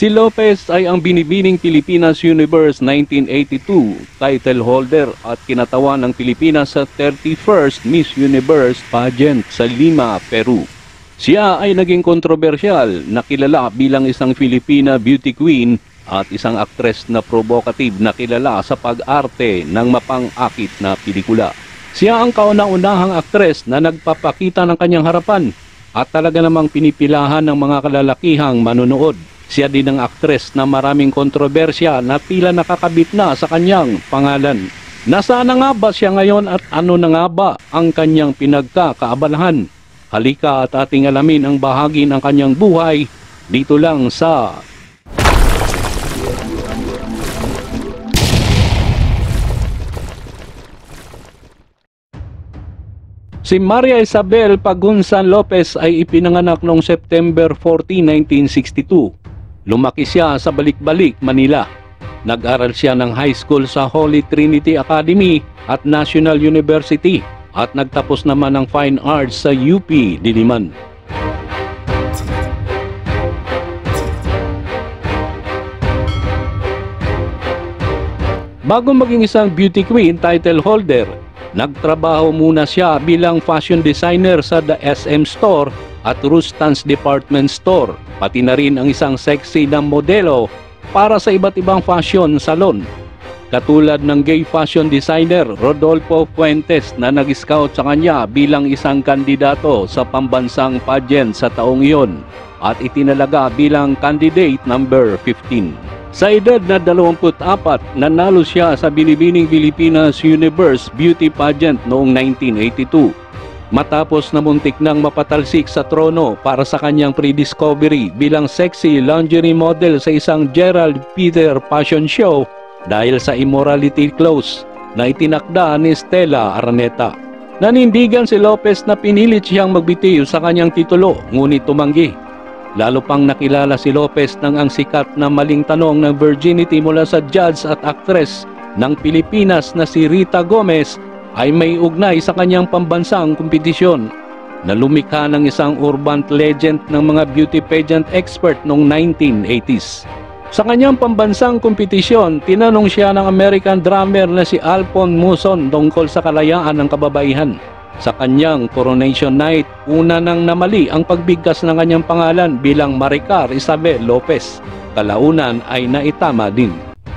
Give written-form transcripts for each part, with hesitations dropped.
Si Lopez ay ang Binibining Pilipinas Universe 1982 title holder at kinatawan ng Pilipinas sa 31st Miss Universe pageant sa Lima, Peru. Siya ay naging kontrobersyal na kilala bilang isang Filipina beauty queen at isang aktres na provocative na kilala sa pag-arte ng mapang-akit na pelikula. Siya ang kauna-unahang aktres na nagpapakita ng kanyang harapan at talaga namang pinipilahan ng mga kalalakihang manonood. Siya din ang aktres na maraming kontrobersya na tila nakakabit na sa kanyang pangalan. Nasaan na nga ba siya ngayon at ano na nga ba ang kanyang pinagkakaabalahan? Halika at ating alamin ang bahagi ng kanyang buhay dito lang sa Si Maria Isabel Pagunsan Lopez ay ipinanganak noong September 14, 1962. Lumaki siya sa Balik-Balik, Manila. Nag-aral siya ng high school sa Holy Trinity Academy at National University at nagtapos naman ng Fine Arts sa UP Diliman. Bago maging isang beauty queen title holder, nagtrabaho muna siya bilang fashion designer sa The SM Store at Rustan's Department Store, pati na rin ang isang sexy na modelo para sa iba't ibang fashion salon. Katulad ng gay fashion designer Rodolfo Fuentes na nag-scout sa kanya bilang isang kandidato sa pambansang pageant sa taong iyon at itinalaga bilang candidate number 15. Sa edad na 24, nanalo siya sa Binibining Pilipinas Universe Beauty Pageant noong 1982. Matapos na muntik nang mapatalsik sa trono para sa kanyang pre-discovery bilang sexy lingerie model sa isang Gerald Peter fashion show dahil sa immorality clause na itinakda ni Stella Araneta. Nanindigan si Lopez na pinilit siyang magbitiw sa kanyang titulo ngunit tumanggi. Lalo pang nakilala si Lopez ng ang sikat na maling tanong ng virginity mula sa judge at actress ng Pilipinas na si Rita Gomez ay may ugnay sa kanyang pambansang kompetisyon na lumikha ng isang urban legend ng mga beauty pageant expert noong 1980s. Sa kanyang pambansang kompetisyon, tinanong siya ng American drummer na si Alphonse Muson tungkol sa kalayaan ng kababaihan. Sa kanyang coronation night, una nang namali ang pagbigkas ng kanyang pangalan bilang Maricar Isabel Lopez. Kalaunan ay naitama din.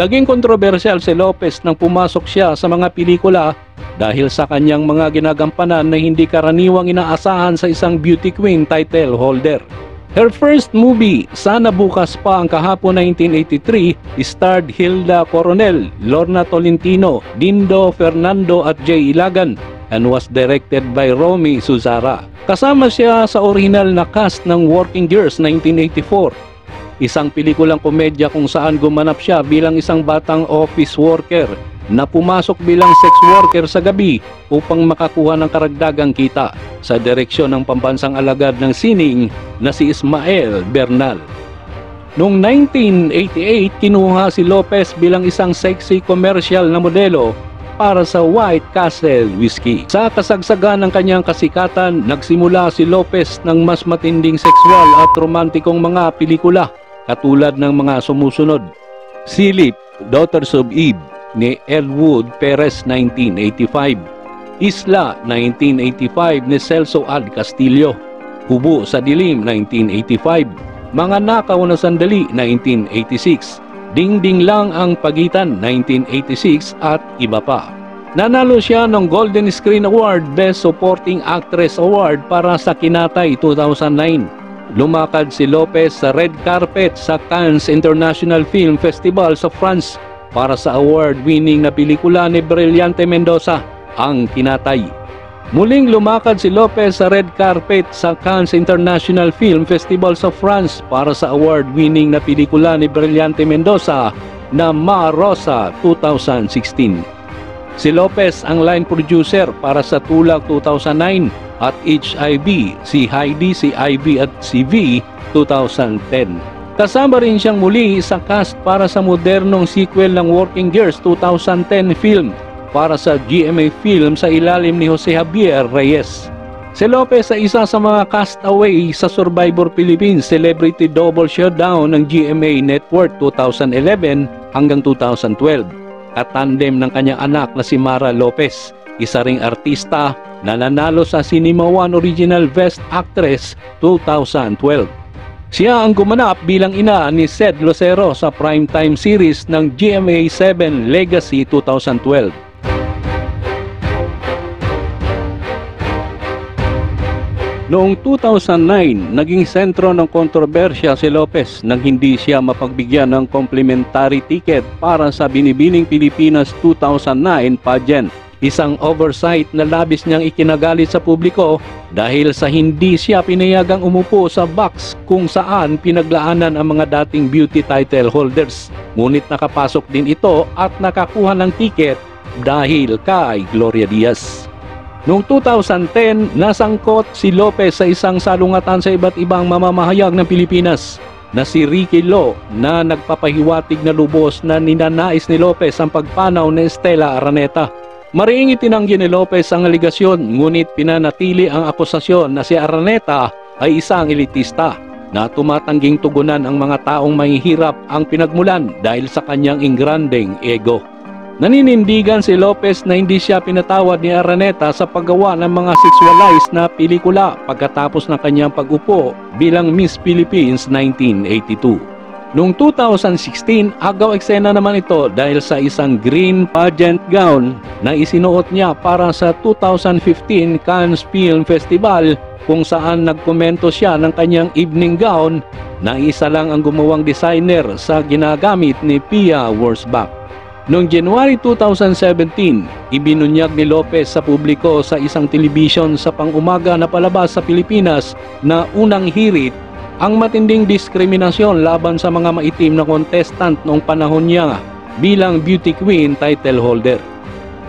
Naging kontrobersyal si Lopez nang pumasok siya sa mga pelikula dahil sa kanyang mga ginagampanan na hindi karaniwang inaasahan sa isang beauty queen title holder. Her first movie, Sana Bukas Pa Ang Kahapon 1983, starred Hilda Coronel, Lorna Tolentino, Dindo Fernando at Jay Ilagan and was directed by Romy Suzara. Kasama siya sa original na cast ng Working Girls 1984. Isang pelikulang komedya kung saan gumanap siya bilang isang batang office worker na pumasok bilang sex worker sa gabi upang makakuha ng karagdagang kita sa direksyon ng pambansang alagad ng sining na si Ismael Bernal. Noong 1988, kinuha si Lopez bilang isang sexy commercial na modelo para sa White Castle Whiskey. Sa kasagsagan ng kanyang kasikatan, nagsimula si Lopez ng mas matinding sexual at romantikong mga pelikula katulad ng mga sumusunod: Silip, Daughters of Eve ni Elwood Perez 1985, Isla 1985 ni Celso Ad Castillo, Hubo sa Dilim 1985, Mga Nakaw na Sandali 1986, Dingding Lang Ang Pagitan 1986 at iba pa. Nanalo siya ng Golden Screen Award Best Supporting Actress Award para sa Kinatay 2009. Lumakad si Lopez sa red carpet sa Cannes International Film Festival sa France para sa award-winning na pelikula ni Brillante Mendoza, Ang Kinatay. Muling lumakad si Lopez sa red carpet sa Cannes International Film Festival sa France para sa award-winning na pelikula ni Brillante Mendoza na Ma Rosa 2016. Si Lopez ang line producer para sa Tulak 2009 at HIV, si Heidi, si Ivy at si V 2010. Kasama rin siyang muli sa cast para sa modernong sequel ng Working Girls 2010 film para sa GMA Film sa ilalim ni Jose Javier Reyes. Si Lopez ay isa sa mga castaway sa Survivor Philippines Celebrity Double Showdown ng GMA Network 2011 hanggang 2012. Katandem ng kanyang anak na si Mara Lopez, isa ring artista na nanalo sa Cinema One Original Best Actress 2012. Siya ang gumanap bilang ina ni Sed Lucero sa primetime series ng GMA 7 Legacy 2012. Noong 2009, naging sentro ng kontrobersya si Lopez nang hindi siya mapagbigyan ng complimentary ticket para sa Binibining Pilipinas 2009 pageant. Isang oversight na labis niyang ikinagalit sa publiko dahil sa hindi siya pinayagang umupo sa box kung saan pinaglaanan ang mga dating beauty title holders. Ngunit nakapasok din ito at nakakuha ng ticket dahil kay Gloria Diaz. Noong 2010, nasangkot si Lopez sa isang salungatan sa iba't ibang mamamahayag ng Pilipinas na si Ricky Lo na nagpapahiwatig na lubos na ninanais ni Lopez ang pagpanaw ni Stella Araneta. Mariing itinanggi ni Lopez ang aligasyon, ngunit pinanatili ang akusasyon na si Araneta ay isang elitista na tumatangging tugunan ang mga taong mahihirap ang pinagmulan dahil sa kanyang ingrandeng ego. Naninindigan si Lopez na hindi siya pinatawad ni Araneta sa paggawa ng mga sexualized na pelikula pagkatapos ng kanyang pag-upo bilang Miss Philippines 1982. Noong 2016, agaw eksena naman ito dahil sa isang green pageant gown na isinuot niya para sa 2015 Cannes Film Festival kung saan nagkomento siya ng kanyang evening gown na isa lang ang gumawang designer sa ginagamit ni Pia Wurtzbach. Noong January 2017, ibinunyag ni Lopez sa publiko sa isang telebisyon sa pang-umaga na palabas sa Pilipinas na unang hirit ang matinding diskriminasyon laban sa mga maitim na contestant noong panahon niya bilang beauty queen title holder.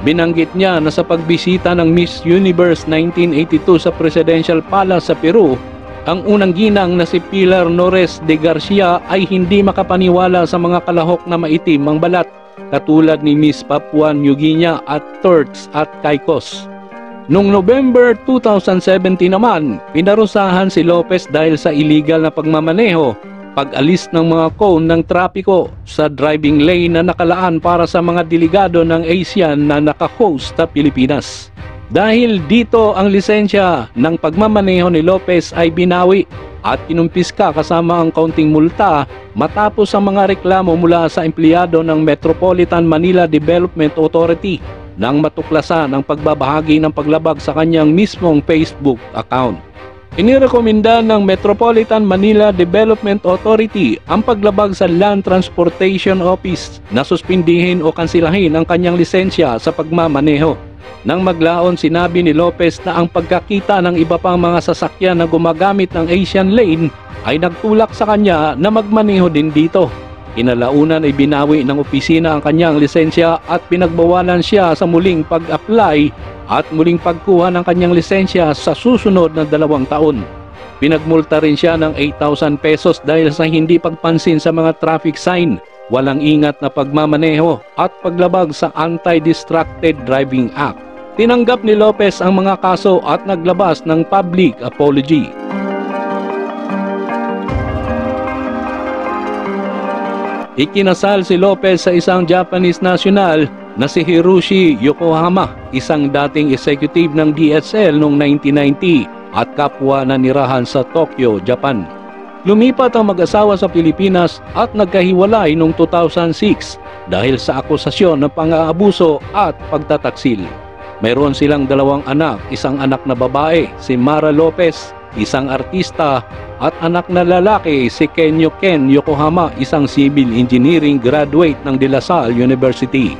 Binanggit niya na sa pagbisita ng Miss Universe 1982 sa Presidential Palace sa Peru, ang unang ginang na si Pilar Nores de Garcia ay hindi makapaniwala sa mga kalahok na maitim ang balat, katulad ni Miss Papua New Guinea at Turks at Caicos. Noong November 2017 naman, pinarusahan si Lopez dahil sa illegal na pagmamaneho, pag-alis ng mga cone ng trapiko sa driving lane na nakalaan para sa mga delegado ng ASEAN na naka-host sa Pilipinas. Dahil dito ang lisensya ng pagmamaneho ni Lopez ay binawi at kinumpiska kasama ang kaunting multa matapos ang mga reklamo mula sa empleyado ng Metropolitan Manila Development Authority nang matuklasan ang pagbabahagi ng paglabag sa kanyang mismong Facebook account. Inirekomenda ng Metropolitan Manila Development Authority ang paglabag sa Land Transportation Office na suspindihin o kansilahin ang kanyang lisensya sa pagmamaneho. Nang maglaon, sinabi ni Lopez na ang pagkakita ng iba pang mga sasakyan na gumagamit ng Asian lane ay nagtulak sa kanya na magmaneho din dito. Kinalaunan ay binawi ng opisina ang kanyang lisensya at pinagbawalan siya sa muling pag-apply at muling pagkuha ng kanyang lisensya sa susunod na 2 taon. Pinagmulta rin siya ng 8,000 pesos dahil sa hindi pagpansin sa mga traffic sign, walang ingat na pagmamaneho at paglabag sa Anti-Distracted Driving Act. Tinanggap ni Lopez ang mga kaso at naglabas ng public apology. Ikinasal si Lopez sa isang Japanese national na si Hiroshi Yokohama, isang dating executive ng DSL noong 1990 at kapwa na nirahan sa Tokyo, Japan. Lumipat ang mag-asawa sa Pilipinas at nagkahiwalay noong 2006 dahil sa akusasyon ng pang-aabuso at pagtataksil. Mayroon silang 2 anak, isang anak na babae, si Mara Lopez, isang artista, at anak na lalaki si Kenyo Ken Yokohama, isang civil engineering graduate ng De La Salle University.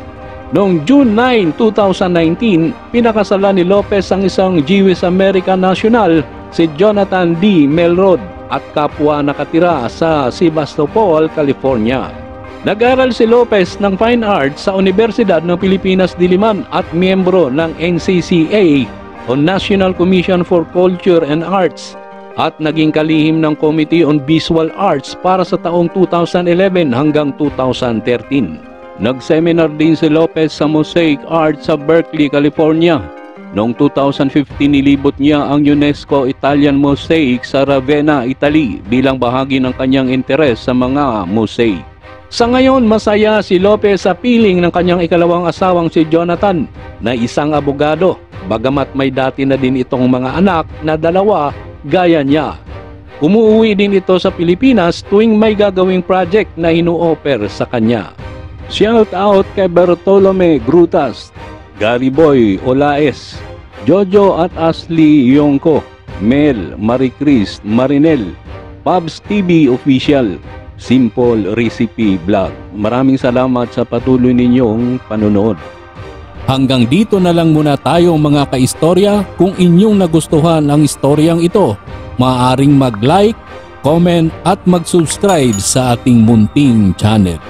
Noong June 9, 2019, pinakasalan ni Lopez ang isang Jewish American national, si Jonathan D. Melrod, at kapwa nakatira sa Sebastopol, California. Nag-aral si Lopez ng Fine Arts sa Universidad ng Pilipinas Diliman at miyembro ng NCCA o National Commission for Culture and Arts at naging kalihim ng Committee on Visual Arts para sa taong 2011 hanggang 2013. Nag-seminar din si Lopez sa Mosaic Arts sa Berkeley, California. Noong 2015 nilibot niya ang UNESCO Italian Mosaic sa Ravenna, Italy bilang bahagi ng kanyang interes sa mga mosaic. Sa ngayon, masaya si Lopez sa piling ng kanyang ikalawang asawang si Jonathan na isang abogado, bagamat may dati na din itong mga anak na dalawa gaya niya. Umuwi din ito sa Pilipinas tuwing may gagawing project na ino-offer sa kanya. Shout out kay Bartolome Grutas, Gary Boy Olaes, Jojo at Ashley Yongko, Mel, Maricris, Marinel, Pabs TV Official, Simple Recipe Vlog. Maraming salamat sa patuloy ninyong panunood. Hanggang dito na lang muna tayo mga kaistorya. Kung inyong nagustuhan ang istoryang ito, maaaring mag-like, comment at mag-subscribe sa ating munting channel.